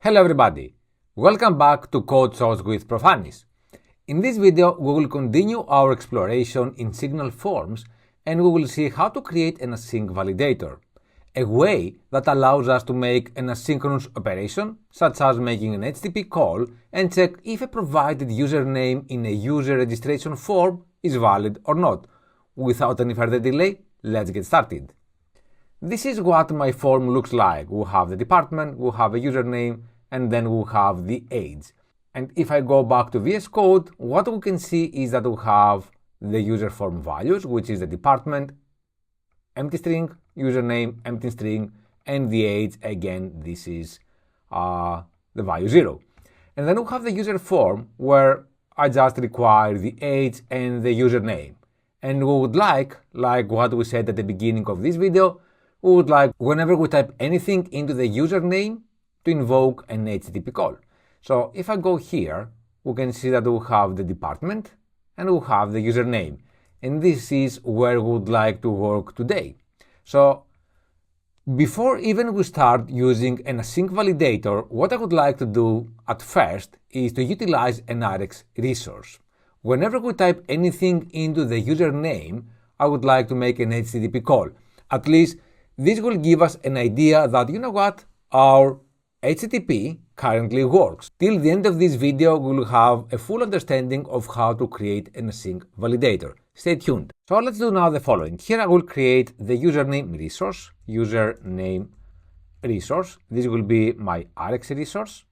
Hello everybody! Welcome back to Code Source with Profanis. In this video, we will continue our exploration in signal forms and we will see how to create an async validator, a way that allows us to make an asynchronous operation, such as making an HTTP call and check if a provided username in a user registration form is valid or not. Without any further delay, let's get started. This is what my form looks like. We'll have the department, we'll have a username, and then we'll have the age. And if I go back to VS Code, what we can see is that we'll have the user form values, which is the department, empty string, username, empty string, and the age, again, this is the value 0. And then we'll have the user form where I just require the age and the username. And we would like what we said at the beginning of this video, we would like whenever we type anything into the username to invoke an HTTP call. So if I go here, we can see that we'll have the department and we'll have the username. And this is where we would like to work today. So before even we start using an async validator, what I would like to do at first is to utilize an rxResource. Whenever we type anything into the username, I would like to make an HTTP call. At least this will give us an idea that, you know what, our HTTP currently works. Till the end of this video, we will have a full understanding of how to create an async validator. Stay tuned. So let's do now the following. Here I will create the username resource, This will be my rxResource.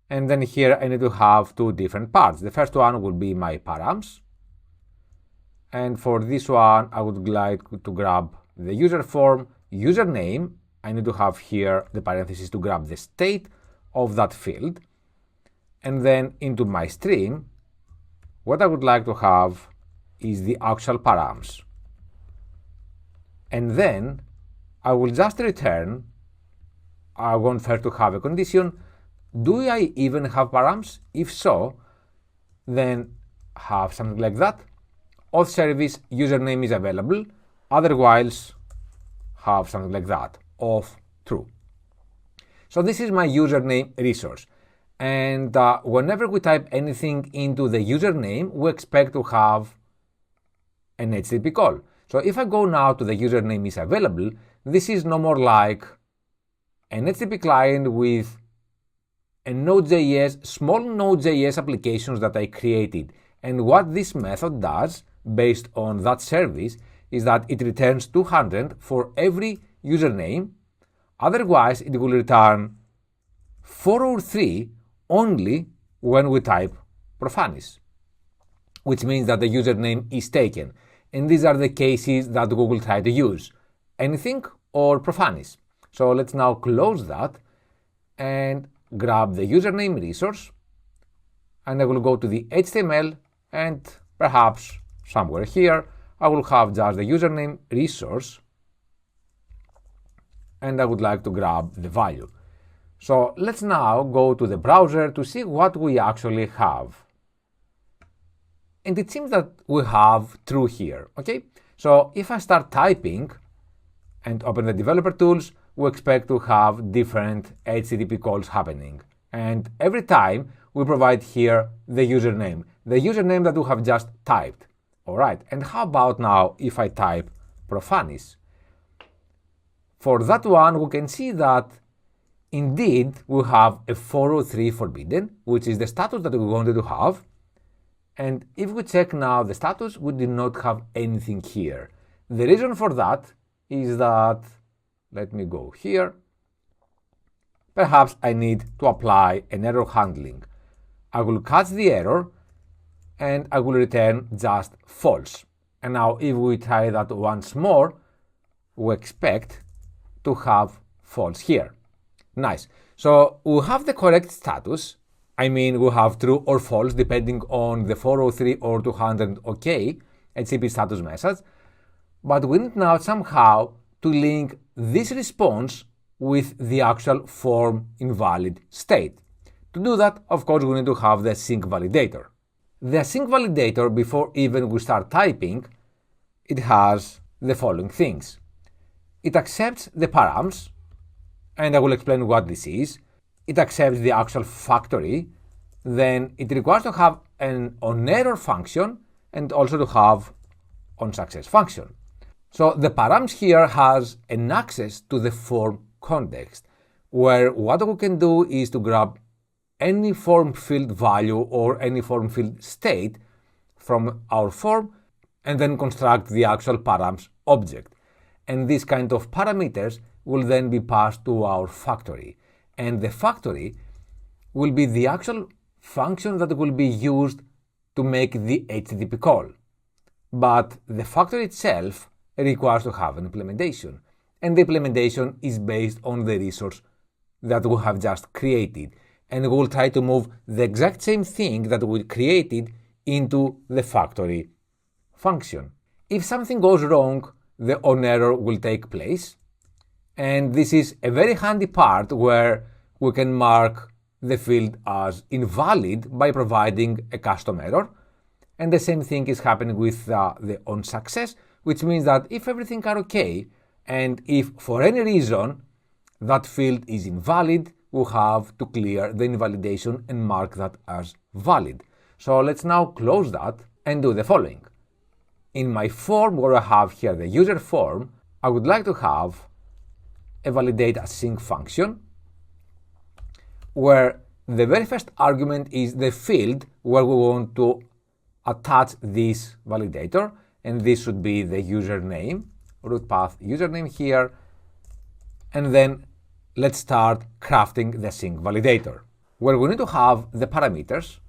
And then here I need to have two different parts. The first one will be my params. And for this one, I would like to grab the user form, username. I need to have here the parentheses to grab the state of that field. And then into my stream, what I would like to have is the actual params. And then I will just return, I want first to have a condition. Do I even have params? If so, then have something like that. Auth service username is available. Otherwise, have something like that, of true. So this is my username resource. And whenever we type anything into the username, we expect to have an HTTP call. So if I go now to the username is available, this is no more like an HTTP client with a Node.js, small Node.js applications that I created. And what this method does, based on that service, is that it returns 200 for every username. Otherwise, it will return 403 only when we type Profanis, which means that the username is taken. And these are the cases that we will try to use, anything or Profanis. So let's now close that and grab the username resource. And I will go to the HTML and perhaps somewhere here, I will have just the username resource, and I would like to grab the value. So let's now go to the browser to see what we actually have. And it seems that we have true here, okay? So if I start typing and open the developer tools, we expect to have different HTTP calls happening. And every time we provide here the username that we have just typed. All right, and how about now if I type Profanis? For that one, we can see that indeed we have a 403 forbidden, which is the status that we wanted to have. And if we check now the status, we did not have anything here. The reason for that is that, let me go here. Perhaps I need to apply an error handling. I will catch the error and I will return just false. And now if we try that once more, we expect to have false here. Nice. So we have the correct status. I mean, we have true or false depending on the 403 or 200 OK HTTP status message. But we need now somehow to link this response with the actual form invalid state. To do that, of course, we need to have the async validator. The async validator, before even we start typing, it has the following things. It accepts the params, and I will explain what this is. it accepts the actual factory, then it requires to have an onError function and also to have onSuccess function. So the params here has an access to the form context, where what we can do is to grab any form field value or any form field state from our form and then construct the actual params object. And this kind of parameters will then be passed to our factory. And the factory will be the actual function that will be used to make the HTTP call. But the factory itself requires to have an implementation. And the implementation is based on the resource that we have just created. And we will try to move the exact same thing that we created into the factory function. If something goes wrong, the onError will take place. And this is a very handy part where we can mark the field as invalid by providing a custom error. And the same thing is happening with the onSuccess, which means that if everything are okay, and if for any reason that field is invalid, we have to clear the invalidation and mark that as valid. So let's now close that and do the following. In my form where I have here the user form, I would like to have a validate async function where the very first argument is the field where we want to attach this validator, and this should be the username, root path username here, and then let's start crafting the async validator, where we need to have the parameters,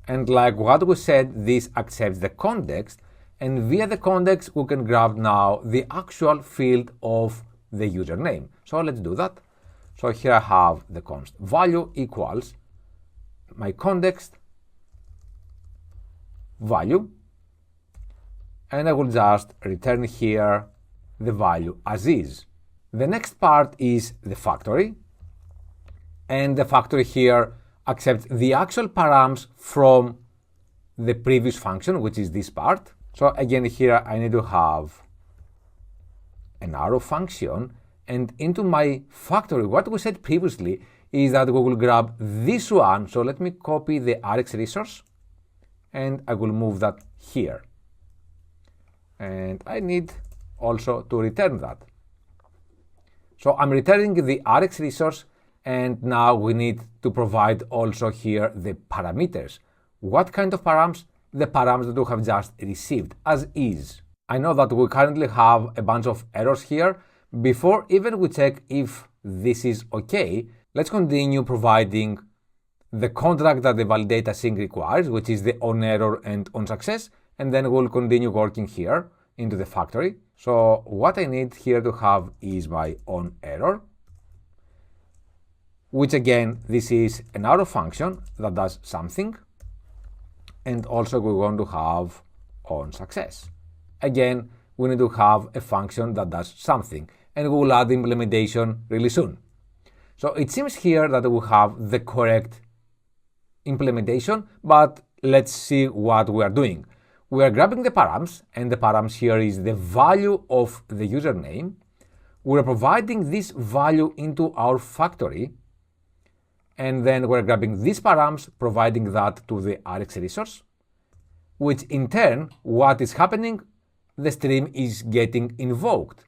and like what we said, this accepts the context, and via the context we can grab now the actual field of the username. So let's do that. So here I have the const value equals my context value, and I will just return here the value as is. The next part is the factory, and the factory here accepts the actual params from the previous function, which is this part. So again here I need to have an arrow function, and into my factory what we said previously is that we will grab this one. So let me copy the rxResource and I will move that here, and I need also to return that. So I'm returning the rxResource, and now we need to provide also here the parameters. What kind of params? The params that we have just received as is. I know that we currently have a bunch of errors here. Before even we check if this is okay, let's continue providing the contract that the validate async requires, which is the onError and onSuccess, and then we'll continue working here into the factory. So what I need here to have is my onError, which again, this is an arrow function that does something, and also we want to have onSuccess. Again, we need to have a function that does something, and we will add the implementation really soon. So it seems here that we have the correct implementation, but let's see what we are doing. We are grabbing the params, and the params here is the value of the username. We are providing this value into our factory, and then we're grabbing these params, providing that to the rxResource, which in turn, what is happening? The stream is getting invoked.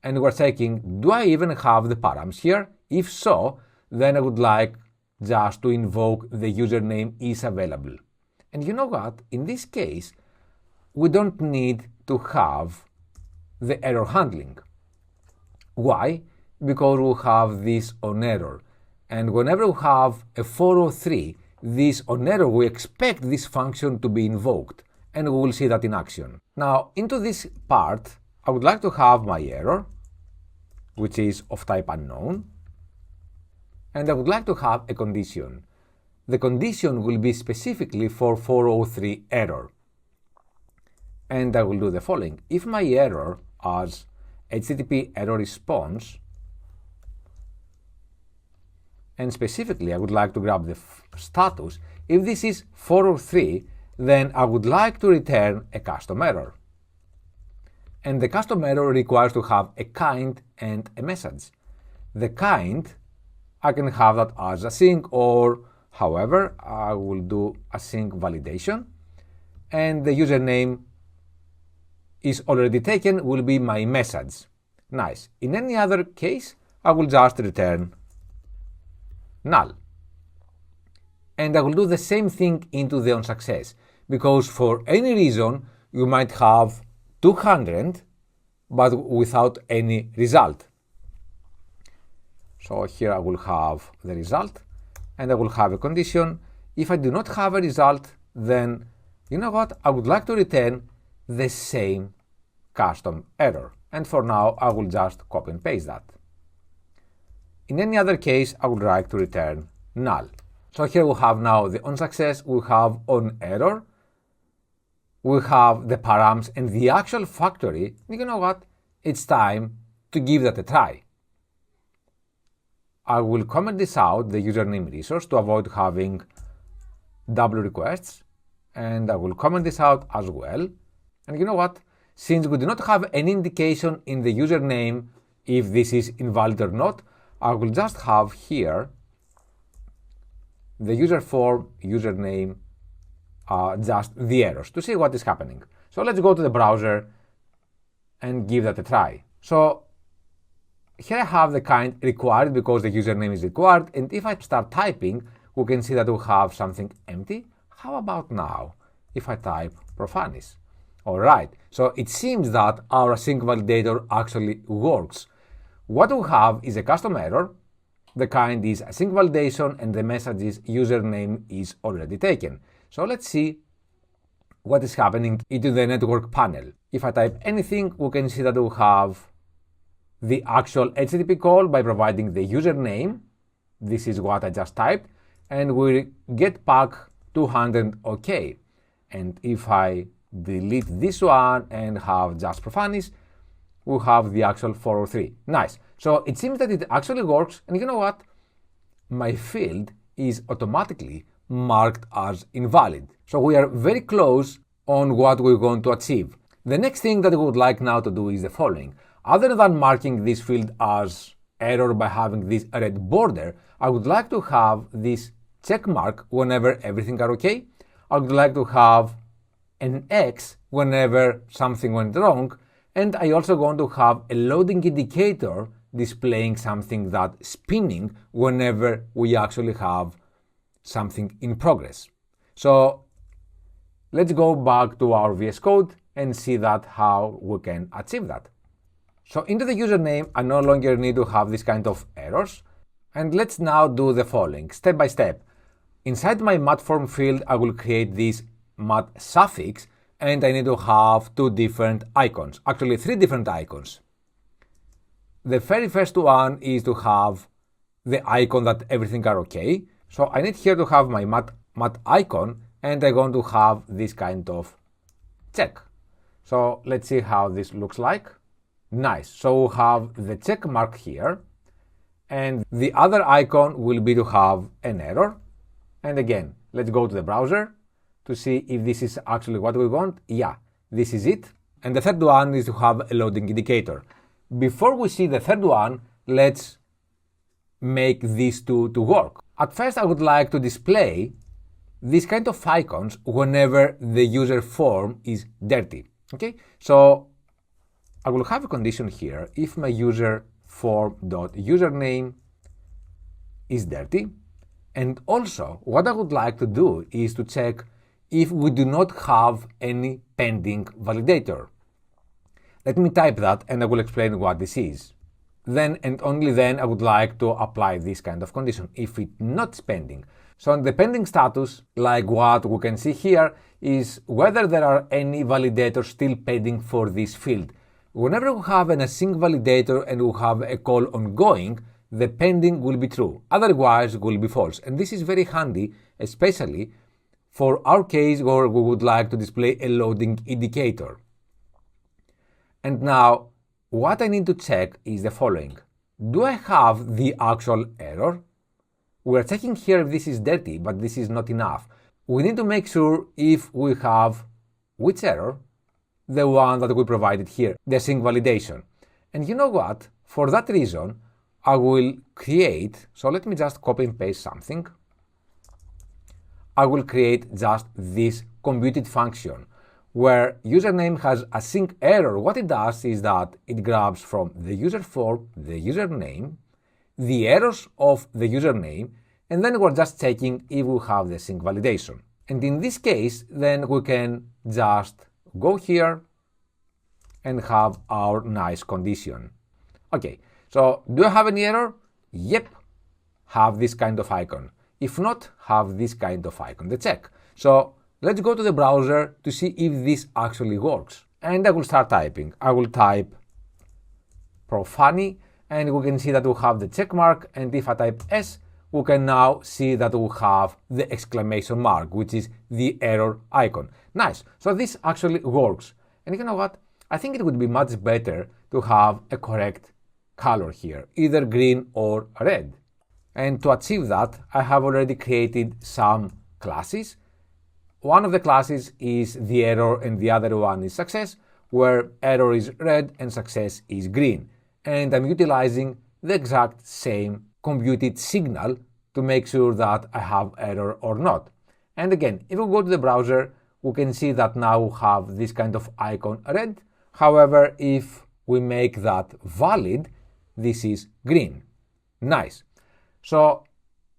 And we're checking, do I even have the params here? If so, then I would like just to invoke the username is available. And you know what? In this case, we don't need to have the error handling. Why? Because we have this onError. And whenever we have a 403, this onError, we expect this function to be invoked. And we will see that in action. Now, into this part, I would like to have my error, which is of type unknown. And I would like to have a condition. The condition will be specifically for 403 error. And I will do the following. If my error as HTTP error response, and specifically I would like to grab the status, if this is 403, then I would like to return a custom error. And the custom error requires to have a kind and a message. The kind I can have that as async, or however, I will do async validation, and the username is already taken will be my message. Nice. In any other case, I will just return null. And I will do the same thing into the onSuccess, because for any reason you might have 200 but without any result. So here I will have the result, and I will have a condition. If I do not have a result, then you know what? I would like to return the same custom error. And for now, I will just copy and paste that. In any other case, I would like to return null. So here we have now the onSuccess, we have onError, we have the params and the actual factory. And you know what? It's time to give that a try. I will comment this out, the username resource, to avoid having double requests. And I will comment this out as well. And you know what? Since we do not have any indication in the username if this is invalid or not, I will just have here the user form, username, just the errors to see what is happening. So let's go to the browser and give that a try. So here I have the kind required because the username is required, and if I start typing, we can see that we have something empty. How about now if I type Profanis? Alright, so it seems that our async validator actually works. What we have is a custom error, the kind is async validation, and the message is username is already taken. So let's see what is happening into the network panel. If I type anything, we can see that we have the actual HTTP call by providing the username. This is what I just typed, and we get back 200 OK. And if I delete this one and have just Profanis, we have the actual 403. Nice. So it seems that it actually works, and you know what? My field is automatically marked as invalid. So we are very close on what we're going to achieve. The next thing that we would like now to do is the following. Other than marking this field as error by having this red border, I would like to have this check mark whenever everything are okay. I would like to have an X whenever something went wrong, and I also want to have a loading indicator displaying something that's spinning whenever we actually have something in progress. So let's go back to our VS Code and see that how we can achieve that. So into the username, I no longer need to have this kind of errors. And let's now do the following, step by step. Inside my mat form field, I will create this mat suffix, and I need to have two different icons, actually three different icons. The very first one is to have the icon that everything are okay. So I need here to have my mat icon, and I'm going to have this kind of check. So let's see how this looks like. Nice. So we have the check mark here, and the other icon will be to have an error. And again, let's go to the browser to see if this is actually what we want. Yeah, this is it. And the third one is to have a loading indicator. Before we see the third one, let's make these two to work. At first, I would like to display these kind of icons whenever the user form is dirty. Okay, so I will have a condition here. If my user form.username is dirty, and also what I would like to do is to check if we do not have any pending validator. Let me type that and I will explain what this is. Then and only then I would like to apply this kind of condition if it's not pending. So the pending status, like what we can see here, is whether there are any validators still pending for this field. Whenever we have an async validator and we have a call ongoing, the pending will be true, otherwise it will be false. And this is very handy, especially for our case where we would like to display a loading indicator. And now, what I need to check is the following. Do I have the actual error? We're checking here if this is dirty, but this is not enough. We need to make sure if we have which error? The one that we provided here, the async validation. And you know what? For that reason, I will create, so let me just copy and paste something. I will create just this computed function where username has async error. What it does is that it grabs from the user form the username, the errors of the username, and then we're just checking if we have the async validation. And in this case, then we can just go here and have our nice condition. Okay, so do I have any error? Yep, have this kind of icon. If not, have this kind of icon, the check. So let's go to the browser to see if this actually works. And I will start typing. I will type profani, and we can see that we have the check mark. And if I type S, we can now see that we have the exclamation mark, which is the error icon. Nice. So this actually works. And you know what? I think it would be much better to have a correct color here, either green or red. And to achieve that, I have already created some classes. One of the classes is the error and the other one is success, where error is red and success is green. And I'm utilizing the exact same computed signal to make sure that I have error or not. And again, if we go to the browser, we can see that now we have this kind of icon red. However, if we make that valid, this is green. Nice. So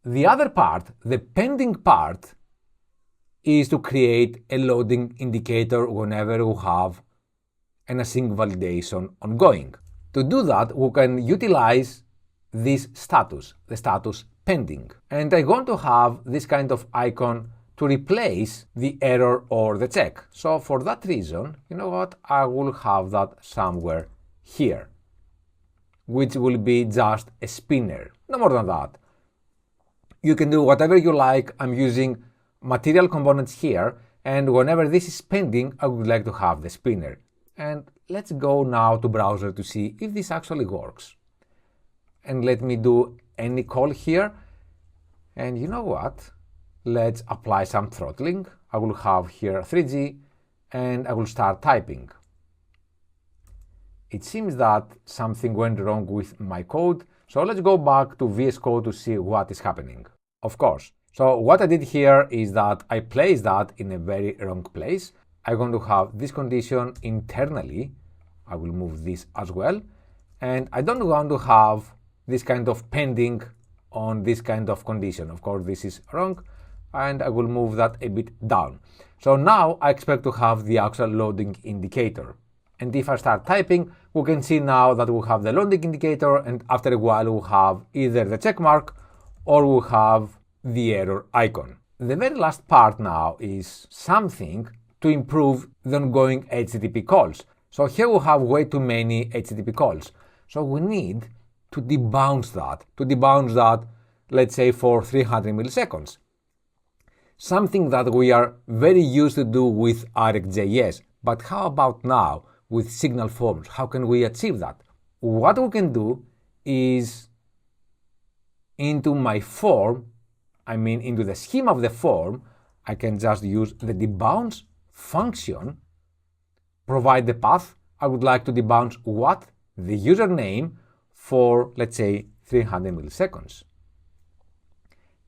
the other part, the pending part, is to create a loading indicator whenever we have an async validation ongoing. To do that, we can utilize this status, the status pending. And I'm going to have this kind of icon to replace the error or the check. So for that reason, you know what, I will have that somewhere here, which will be just a spinner, no more than that. You can do whatever you like. I'm using material components here, and whenever this is pending, I would like to have the spinner. And let's go now to browser to see if this actually works. And let me do any call here. And you know what? Let's apply some throttling. I will have here 3G and I will start typing. It seems that something went wrong with my code. So let's go back to VS Code to see what is happening. Of course. So what I did here is that I placed that in a very wrong place. I'm going to have this condition internally. I will move this as well. And I don't want to have this kind of pending on this kind of condition. Of course, this is wrong. And I will move that a bit down. So now I expect to have the actual loading indicator. And if I start typing, we can see now that we have the loading indicator, and after a while we'll have either the check mark or we'll have the error icon. The very last part now is something to improve the ongoing HTTP calls. So here we have way too many HTTP calls. So we need to debounce that, let's say for 300 milliseconds. Something that we are very used to do with rxJS. But how about now with signal forms? How can we achieve that? What we can do is into my form, into the schema of the form, I can just use the debounce function, provide the path. I would like to debounce what? The username for, let's say, 300 milliseconds.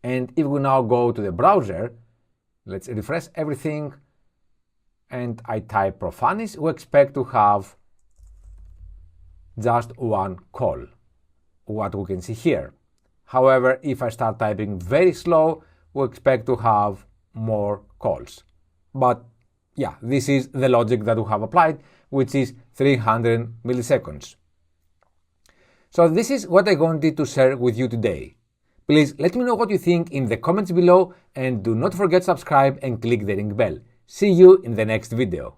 And if we now go to the browser, let's refresh everything, and I type profanis, we expect to have just one call, what we can see here. However, if I start typing very slow, we expect to have more calls. But yeah, this is the logic that we have applied, which is 300 milliseconds. So this is what I wanted to share with you today. Please let me know what you think in the comments below, and do not forget to subscribe and click the ring bell. See you in the next video.